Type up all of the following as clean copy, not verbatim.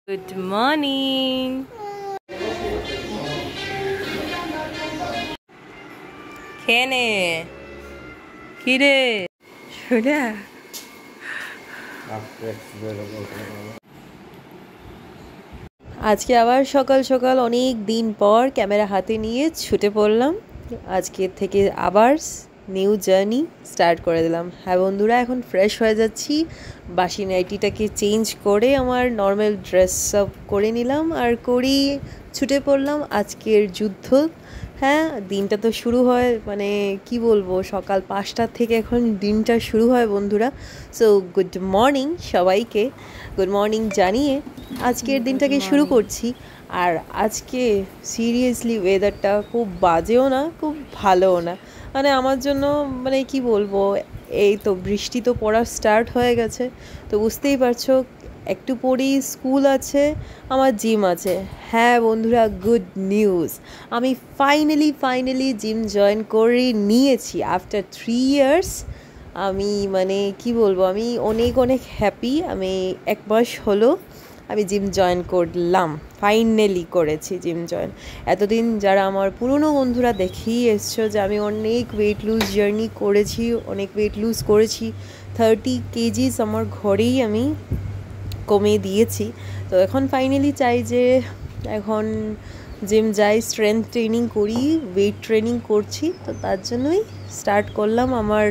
Good morning. খেয়ে নে। কি রে শোনা? আজকে আবার সকাল সকাল অনেক দিন পর ক্যামেরা হাতে নিয়ে ছুটে পড়লাম। আজকে থেকে আবার নিউ জার্নি স্টার্ট করে দিলাম। হ্যাঁ বন্ধুরা, এখন ফ্রেশ হয়ে যাচ্ছি। বাসি নাইটিটাকে চেঞ্জ করে আমার নর্মাল ড্রেস আপ করে নিলাম আর করেই ছুটে পড়লাম আজকের যুদ্ধ। হ্যাঁ, দিনটা তো শুরু হয় মানে কি বলবো, সকাল 5টা থেকে এখন দিনটা শুরু হয় বন্ধুরা। সো গুড মর্নিং সবাইকে, গুড মর্নিং জানিয়ে আজকের দিনটাকে শুরু করছি। আর আজকে সিরিয়াসলি ওয়েদারটা খুব বাজেও না, খুব ভালোও না। মানে আমার জন্য মানে কি বলবো, এই তো বৃষ্টি তো পড়া স্টার্ট হয়ে গেছে, তো বুঝতেই পারছো একটু পরেই স্কুল আছে, আমার জিম আছে। হ্যাঁ বন্ধুরা, গুড নিউজ, আমি ফাইনালি জিম জয়েন করে নিয়েছি আফটার 3 ইয়ার্স। আমি মানে কি বলবো, আমি অনেক হ্যাপি। আমি 1 মাস হলো আমি জিম জয়েন করলাম, ফাইনালি করেছি জিম জয়েন। এতদিন যারা আমার পুরনো বন্ধুরা দেখেই এসছো যে আমি অনেক ওয়েট লুজ জার্নি করেছি, অনেক ওয়েট লুজ করেছি। 30 কেজিস আমার ঘরেই আমি কমিয়ে দিয়েছি। তো এখন ফাইনালি চাই যে এখন জিম যাই, স্ট্রেংথ ট্রেনিং করি, ওয়েট ট্রেনিং করছি। তো তার জন্যই স্টার্ট করলাম আমার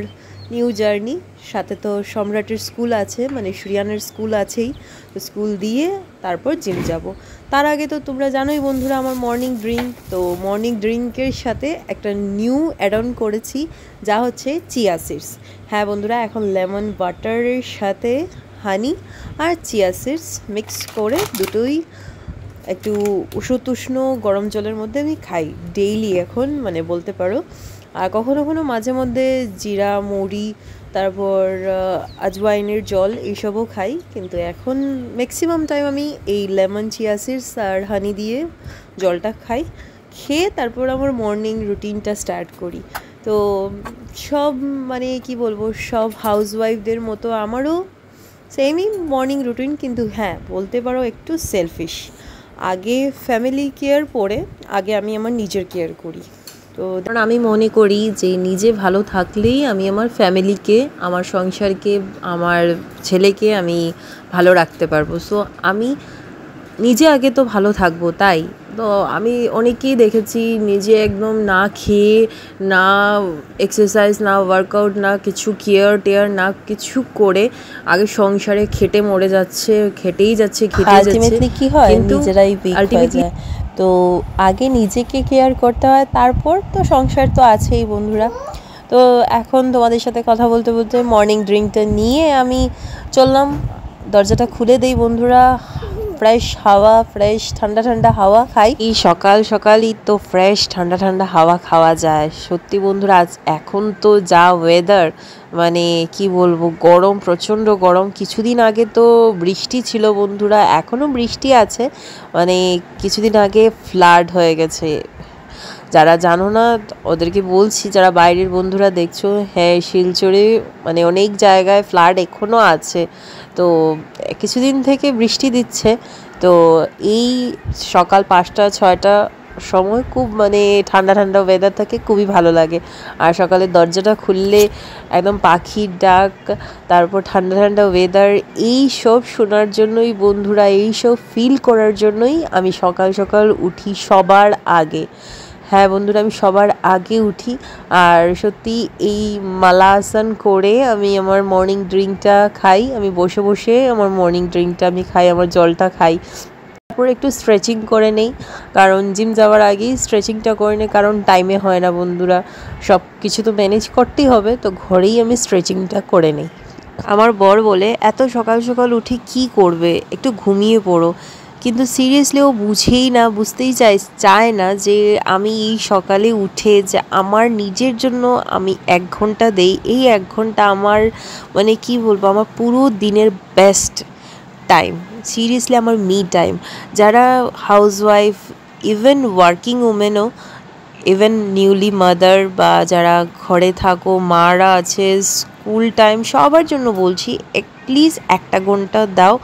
নিউ জার্নি। সাথে তো সম্রাটের স্কুল আছে, মানে শ্রিয়ানের স্কুল আছেই, তো স্কুল দিয়ে তারপর জিম যাব। তার আগে তো তোমরা জানোই বন্ধুরা আমার মর্নিং ড্রিঙ্ক, তো মর্নিং ড্রিঙ্কের সাথে একটা নিউ অ্যাড অন করেছি, যা হচ্ছে চিয়া সিডস। হ্যাঁ বন্ধুরা, এখন লেমন বাটারের সাথে হানি আর চিয়া সিডস মিক্স করে দুটোই একটু উষ্ণ গরম জলের মধ্যে আমি খাই ডেইলি এখন, মানে বলতে পারো। আর কখনো মাঝে মধ্যে জিরা মৌরি, তারপর আজওয়াইনের জল এইসবও খাই, কিন্তু এখন ম্যাক্সিমাম টাইম আমি এই লেমন চিয়া সিডস আর হানি দিয়ে জলটা খাই। খেয়ে তারপর আমার মর্নিং রুটিনটা স্টার্ট করি। তো সব মানে কি বলবো, সব হাউসওয়াইফদের মতো আমারও সেমই মর্নিং রুটিন, কিন্তু হ্যাঁ বলতে পারো একটু সেলফিশ। আগে ফ্যামিলি কেয়ার পরে আগে আমি আমার নিজের কেয়ার করি। তো কারণ আমি মনে করি যে নিজে ভালো থাকলেই আমি আমার ফ্যামিলিকে, আমার সংসারকে, আমার ছেলেকে আমি ভালো রাখতে পারবো। সো আমি নিজে আগে তো ভালো থাকবো, তাই তো আমি অনেকেই দেখেছি নিজে একদম না খেয়ে, না এক্সারসাইজ, না ওয়ার্কআউট, না কিছু কেয়ার না কিছু করে আগে সংসারে খেটে মরে যাচ্ছে, খেটেই যাচ্ছে আলটিমেটলি কি হয়, নিজেরাই উইক হয়ে যায়। তো আগে নিজেকে কেয়ার করতে হয়, তারপর তো সংসার তো আছেই বন্ধুরা। তো এখন তোমাদের সাথে কথা বলতে বলতে মর্নিং ড্রিঙ্কটা নিয়ে আমি চললাম। দরজাটা খুলে দেই বন্ধুরা, ফ্রেশ হাওয়া, ফ্রেশ ঠান্ডা হাওয়া খাই। এই সকালই তো ফ্রেশ ঠান্ডা হাওয়া খাওয়া যায় সত্যি বন্ধুরা। আজ এখন তো যা ওয়েদার, মানে কি বলবো, গরম, প্রচণ্ড গরম। কিছুদিন আগে তো বৃষ্টি ছিল বন্ধুরা, এখনও বৃষ্টি আছে, মানে কিছুদিন আগে ফ্লাড হয়ে গেছে। যারা জানো না ওদেরকে বলছি, যারা বাইরের বন্ধুরা দেখছো, হ্যাঁ শিলচরে মানে অনেক জায়গায় ফ্লাড এখনও আছে। তো কিছুদিন থেকে বৃষ্টি দিচ্ছে, তো এই সকাল 5টা-6টা সময় খুব মানে ঠান্ডা ওয়েদার থাকে, খুবই ভালো লাগে। আর সকালে দরজাটা খুললে একদম পাখির ডাক, তারপর ঠান্ডা ওয়েদার, এই সব শোনার জন্যই বন্ধুরা, এই সব ফিল করার জন্যই আমি সকাল উঠি সবার আগে। হ্যাঁ বন্ধুরা, আমি সবার আগে উঠি। আর সত্যি এই মালা আসন করে আমি আমার মর্নিং ড্রিঙ্কটা খাই। আমি বসে আমার মর্নিং ড্রিঙ্কটা আমি খাই, আমার জলটা খাই। তারপর একটু স্ট্রেচিং করে নেই, কারণ জিম যাওয়ার আগেই স্ট্রেচিংটা করে নেই, কারণ টাইমে হয় না বন্ধুরা, সব কিছু তো ম্যানেজ করতেই হবে। তো ঘরেই আমি স্ট্রেচিংটা করে নেই। আমার বর বলে, এত সকাল উঠে কি করবে, একটু ঘুমিয়ে পড়ো। কিন্তু সিরিয়াসলি ও বুঝতেই চায় না যে আমি এই সকালে উঠে যে আমার নিজের জন্য আমি 1 ঘন্টা দেই। এই 1 ঘন্টা আমার মানে কি বলবো, আমার পুরো দিনের বেস্ট টাইম, সিরিয়াসলি আমার মি টাইম। যারা হাউসওয়াইফ, ইভেন ওয়ার্কিং উমেনও, ইভেন নিউলি মাদার, বা যারা ঘরে থাকো মারা আছে, স্কুল টাইম, সবার জন্য বলছি অ্যাটলিস্ট 1 ঘন্টা দাও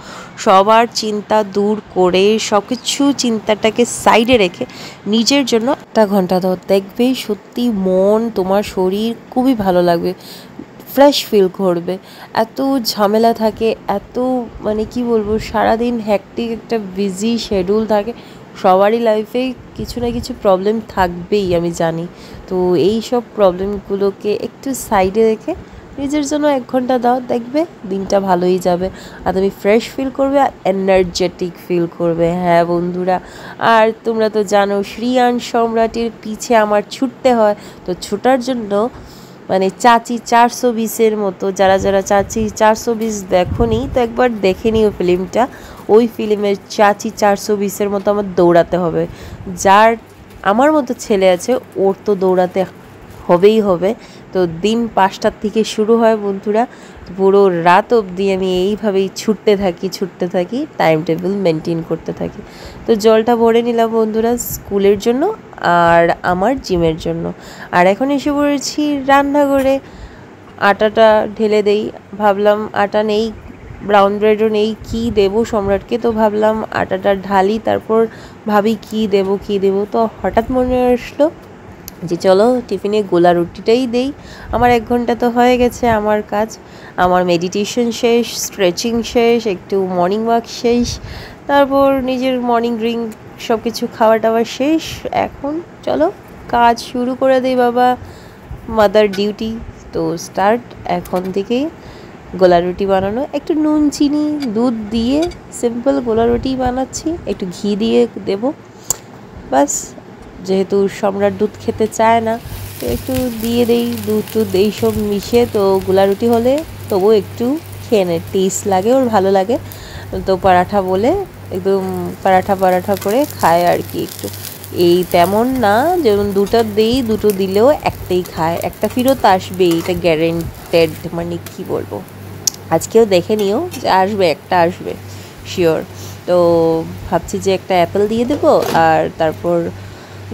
সবার চিন্তা দূর করে সব কিছু চিন্তাটাকে সাইডে রেখে নিজের জন্য 1 ঘন্টা দাও, দেখবে সত্যি মন তোমার শরীর খুবই ভালো লাগবে, ফ্রেশ ফিল করবে। এত ঝামেলা থাকে, এত মানে কি বলবো, সারাদিন হ্যাকটিক একটা বিজি শিডিউল থাকে, সবারই লাইফে কিছু না কিছু প্রবলেম থাকবেই আমি জানি। তো এই সব প্রবলেমগুলোকে একটু সাইডে রেখে নিজের জন্য 1 ঘন্টা দাও, দেখবে দিনটা ভালোই যাবে আর তুমি ফ্রেশ ফিল করবে আর এনার্জেটিক ফিল করবে। হ্যাঁ বন্ধুরা, আর তোমরা তো জানো শ্রিয়ান সম্রাটের পিছে আমার ছুটতে হয়, তো ছোটার জন্য মানে চাচি 420-এর মতো, যারা যারা চাচি 420 দেখোনি তো একবার দেখে নিও ফিল্মটা। ওই ফিল্মের চাচি 420-এর মতো আমার দৌড়াতে হবে। যার আমার মতো ছেলে আছে ওর তো দৌড়াতে হবেই হবে। তো দিন 5টার থেকে শুরু হয় বন্ধুরা, পুরো রাত অবধি আমি এইভাবেই ছুটতে থাকি, টাইম টেবিল মেনটেন করতে থাকি। তো জলটা ভরে নিলাম বন্ধুরা স্কুলের জন্য আর আমার জিমের জন্য। আর এখন এসে পড়েছি রান্নাঘরে, আটাটা ঢেলে দেই। ভাবলাম আটা নেই, ব্রাউন ব্রেডও নেই, কী দেবো সম্রাটকে, তো ভাবলাম আটাটা ঢালি, তারপর ভাবি কী দেবো। তো হঠাৎ মনে আসলো যে চলো টিফিনে গোলা রুটিটাই দেই। আমার 1 ঘন্টা তো হয়ে গেছে আমার কাজ, আমার মেডিটেশন শেষ, স্ট্রেচিং শেষ, একটু মর্নিং ওয়াক শেষ, তারপর নিজের মর্নিং ড্রিঙ্ক সব কিছু খাওয়া টাওয়া শেষ। এখন চলো কাজ শুরু করে দেই বাবা, মাদার ডিউটি। তো স্টার্ট এখন থেকেই গোলা রুটি বানানো, একটু নুন চিনি দুধ দিয়ে সিম্পল গোলা রুটি বানাচ্ছি, একটু ঘি দিয়ে দেবো বাস। যেহেতু সম্রাট দুধ খেতে চায় না তো একটু দিয়ে দেই দুধ টুধ এইসব মিশিয়ে, তো গোলা রুটি হলে তবু একটু খেয়ে নেয়, টেস্ট লাগে ওর, ভালো লাগে। তো পরাঠা বলে একদম পরাঠা করে খায় আর কি। একটু এই তেমন না যেমন দুটো দিই, দুটো দিলেও একটাই খায়, একটা ফেরত আসবে, এটা গ্যারেন্টেড, মানে কি বলবো। আজকেও দেখে নিও যে আসবে, একটা আসবে শিওর। তো ভাবছি যে একটা অ্যাপেল দিয়ে দেবো আর তারপর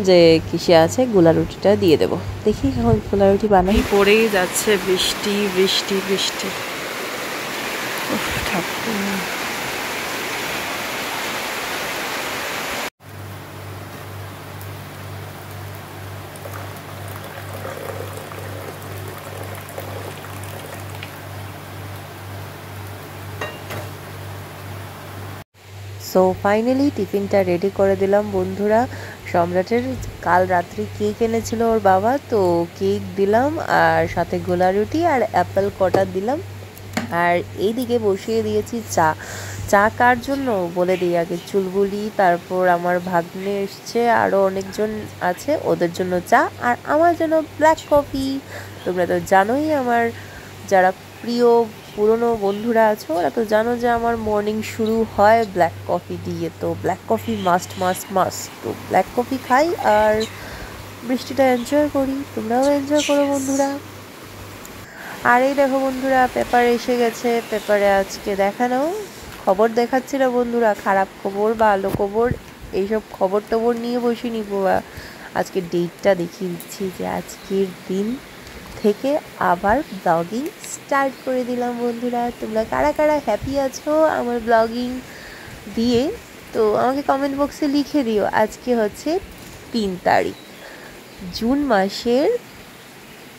যে কিসে আছে গোলা রুটিটা দিয়ে দেবো। দেখি এখন গোলা রুটি বানাই। পড়েই যাচ্ছে বৃষ্টি বৃষ্টি বৃষ্টি। সো ফাইনালি টিফিনটা রেডি করে দিলাম বন্ধুরা। সম্রাটের কাল রাত্রি কেক এনেছিল ওর বাবা, তো কেক দিলাম আর সাথে গোলা রুটি আর অ্যাপেল কটা দিলাম। আর এইদিকে বসিয়ে দিয়েছি চা কার জন্য বলে দিই আগে, চুলবুলি, তারপর আমার ভাগ্নে এসছে, আরও অনেকজন আছে, ওদের জন্য চা আর আমার জন্য ব্ল্যাক কফি। তোমরা তো জানোই আমার যারা প্রিয় পুরনো বন্ধুরা আছো ওরা তো জানো যে আমার মর্নিং শুরু হয় ব্ল্যাক কফি দিয়ে, তো ব্ল্যাক কফি মাস্ট। তো ব্ল্যাক কফি খাই আর বৃষ্টিটা এনজয় করি, তোমরাও এনজয় করো বন্ধুরা। আর এই দেখো বন্ধুরা পেপার এসে গেছে, পেপারে আজকে দেখানো খবর দেখাচ্ছি না বন্ধুরা, খারাপ খবর ভালো খবর এইসব খবর টবর নিয়ে বসিনি বাবা। আজকে ডেটটা দেখিয়ে দিচ্ছি যে আজকের দিন থেকে আবার ব্লগিং স্টার্ট করে দিলাম বন্ধুরা। তোমরা কারা কারা হ্যাপি আছো আমার ব্লগিং দিয়ে তো আমাকে কমেন্ট বক্সে লিখে দিও। আজকে হচ্ছে 3 তারিখ, জুন মাসের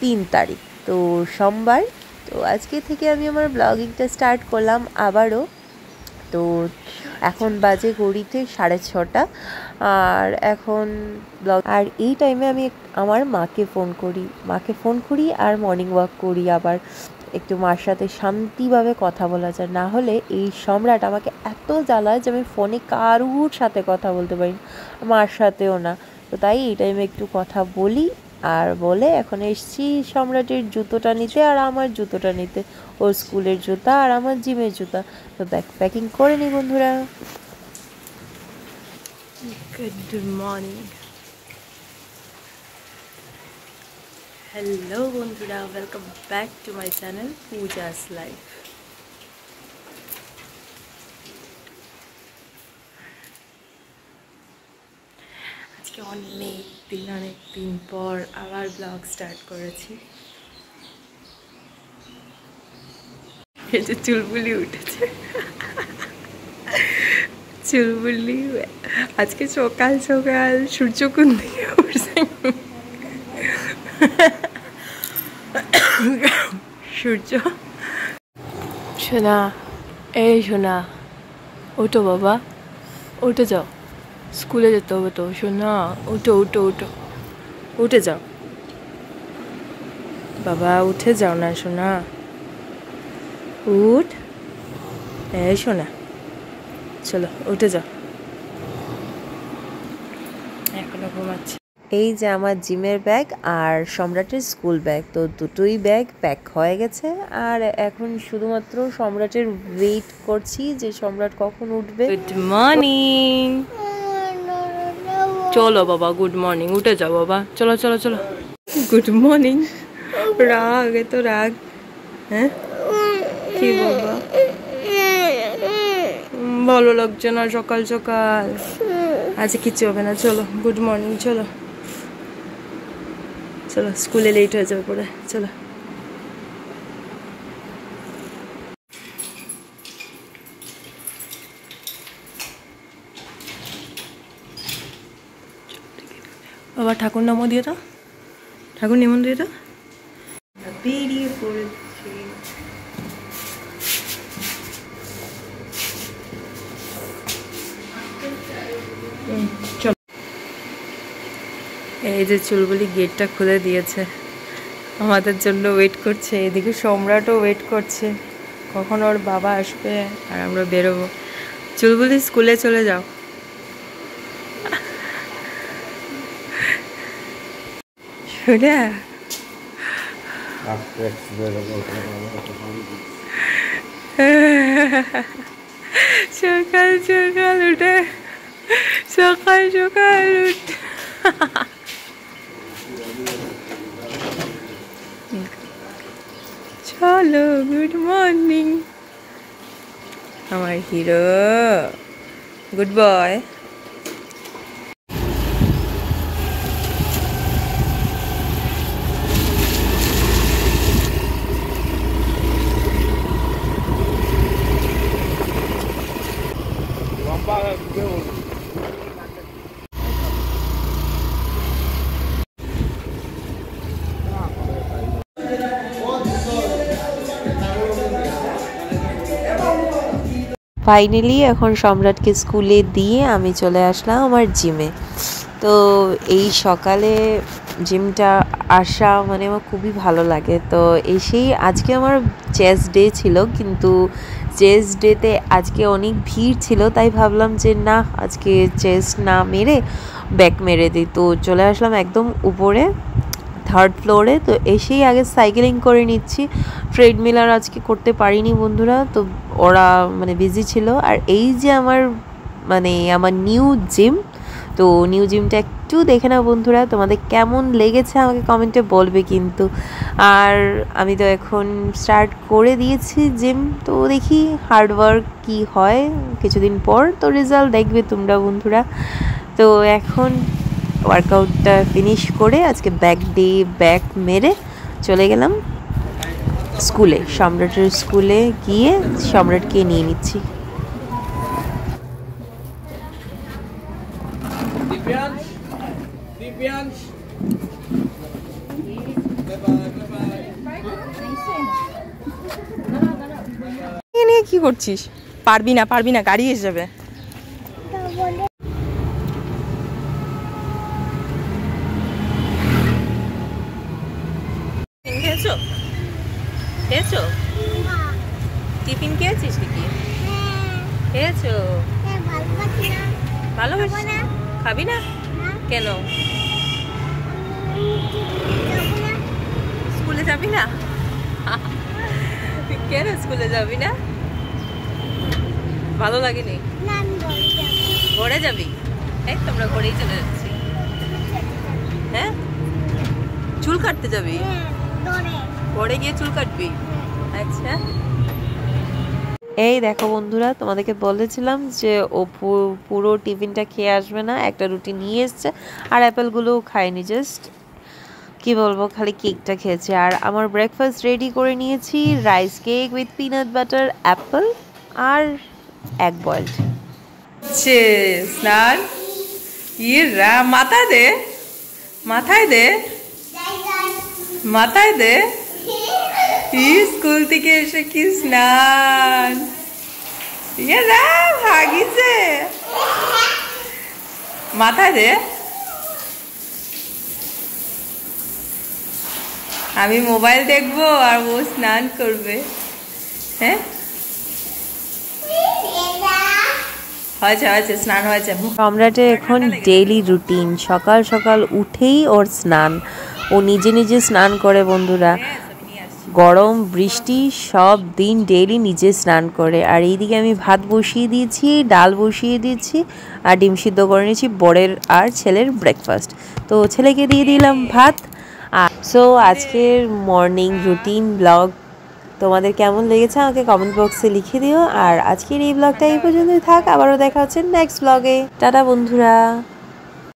3 তারিখ, তো সোমবার। তো আজকে থেকে আমি আমার ব্লগিংটা স্টার্ট করলাম আবারও। তো এখন বাজে ঘড়িতে 6:30, আর এখন আর এই টাইমে আমি আমার মাকে ফোন করি আর মর্নিং ওয়াক করি। আবার একটু মার সাথে শান্তিভাবে কথা বলা যায়, না হলে এই সম্রাট আমাকে এত জ্বালায় যে আমি ফোনে কারুর সাথে কথা বলতে পারি না, মার সাথেও না। তো তাই এই টাইমে একটু কথা বলি আর বলে এখন এসছি সম্রাটের জুতোটা নিতে আর আমার জুতোটা নিতে, ওর স্কুলের জুতা আর আমার জিমের জুতা। তো ব্যাগ প্যাকিং করে নিই বন্ধুরা। গুড মর্নিং, হ্যালো বন্ধুরা, welcome back to my channel Puja's life. আজকে অনেক দিন পর আবার ব্লগ স্টার্ট করেছি। এই যে চুলবুলি উঠেছে, চুলবুলি আজকে সকাল সকাল সূর্য কোন দিকে উঠছে সূর্য। সোনা, এই সোনা, ওঠো বাবা, উঠে যাও, স্কুলে যেতে হবে তো। সোনা উঠো উঠো উঠো, উঠে যাও বাবা, উঠে যাও না সোনা, উঠ। এই সোনা, চলো উঠে যাও, এখনো ঘুমাচ্ছে। এই যে আমার জিমের ব্যাগ আর সম্রাটের স্কুল ব্যাগ, তো দুটোই ব্যাগ প্যাক হয়ে গেছে। আর এখন শুধুমাত্র সম্রাটের ওয়েট করছি যে সম্রাট কখন উঠবে। গুড মর্নিং, চলো বাবা, গুড মর্নিং, উঠে যাও বাবা, চলো চলো চলো। গুড মর্নিং, রাগ, এ তো রাগ। হ্যাঁ কি বাবা, ভালো লাগছে না সকাল সকাল, আজ কিচ্ছু হবে না, চলো গুড মর্নিং, চলো চলো, স্কুলে লেট হয়ে যাবে পরে, চলো। বাবা ঠাকুর নামও দিয়ে দাও, ঠাকুর নিমন দিয়ে দাও। বেরিয়ে পড়েছি, চলো। এই যে চুলবুলি গেটটা খুলে দিয়েছে, আমাদের জন্য ওয়েট করছে। এদিকে সম্রাটও ওয়েট করছে কখন ওর বাবা আসবে আর আমরা বেরোবো। চুলবুলি স্কুলে চলে যাও। শুনে সকাল সকাল উঠে, সকাল সকাল উঠে চলো, গুড মর্নিং আমার হিরো, গুড বয়। ফাইনালি এখন সম্রাটকে স্কুলে দিয়ে আমি চলে আসলাম আমার জিমে। তো এই সকালে জিমটা আসা মানে আমার খুবই ভালো লাগে। তো এসেই আজকে আমার চেস্ট ডে ছিল, কিন্তু চেস্ট ডেতে আজকে অনেক ভিড় ছিল, তাই ভাবলাম যে না, আজকে চেস্ট না মেরে ব্যাক মেরে দিই। তো চলে আসলাম একদম উপরে, থার্ড ফ্লোরে। তো এসেই আগে সাইকেলিং করে নিচ্ছি, ট্রেডমিল আর আজকে করতে পারিনি বন্ধুরা, তো ওরা মানে বিজি ছিল। আর এই যে আমার নিউ জিম, তো নিউ জিমটা একটু দেখে নাও বন্ধুরা, তোমাদের কেমন লেগেছে আমাকে কমেন্টে বলবে কিন্তু। আর আমি তো এখন স্টার্ট করে দিয়েছি জিম, তো দেখি হার্ডওয়ার্ক কি হয়, কিছুদিন পর তো রেজাল্ট দেখবে তোমরা বন্ধুরা। তো এখন ওয়ার্কআউটটা ফিনিশ করে আজকে ব্যাক মেরে চলে গেলাম স্কুলে, সম্রাটের স্কুলে গিয়ে সম্রাটকে নিয়ে নিচ্ছি। কি করছিস? পারবি না পারবি না, গাড়ি এসে যাবে। খেয়েছো খেয়েছো টিফিন খেয়েছিস নাকি? খেয়েছো? ভালো খাবি না কেন? স্কুলে যাবি না কেন? স্কুলে যাবি না? ভালো লাগেনি? ঘরে যাবি? এই তোমরা ঘরেই চলে যাচ্ছি। হ্যাঁ, চুল কাটতে যাবি? ঘরে গিয়ে চুল কাটবি? আচ্ছা। এই দেখো বন্ধুরা, তোমাদেরকে বলেছিলাম যে ও পুরো টিফিনটা খেয়ে আসবে না, একটা রুটি নিয়ে এসছে আর অ্যাপেলগুলোও খায়নি, জাস্ট কি বলবো, খালি কেকটা খেয়েছে। আর আমার ব্রেকফাস্ট রেডি করে নিয়েছি, rice cake with peanut butter, apple আর এগ বয়েলড। হচ্ছে স্নান। ইরা মাথায় দে, মাথায় দে, মাথায় দে। স্কুল থেকে এসে কি স্নান! ইরা ভাগিছে, মাথায় দে। আমি মোবাইল দেখবো আর ও স্নান করবে। হ্যাঁ হয়েছে হয়েছে, স্নান হয়েছে। সম্রাটের এখন ডেইলি রুটিন, সকাল সকাল উঠেই ওর স্নান। ও নিজে নিজে স্নান করে বন্ধুরা, গরম বৃষ্টি সব দিন ডেইলি নিজে স্নান করে। আর এইদিকে আমি ভাত বসিয়ে দিয়েছি, ডাল বসিয়ে দিয়েছি, আর ডিম সিদ্ধ করে নিয়েছি বরের আর ছেলের ব্রেকফাস্ট। তো ছেলেকে দিয়ে দিলাম ভাত। আর সো আজকের মর্নিং রুটিন ব্লগ তোমাদের কেমন লেগেছে আমাকে কমেন্ট বক্সে লিখে দিও। আর আজকের এই ব্লগটা এই পর্যন্তই থাক, আবারও দেখা হচ্ছে নেক্সট ব্লগে। টাটা বন্ধুরা।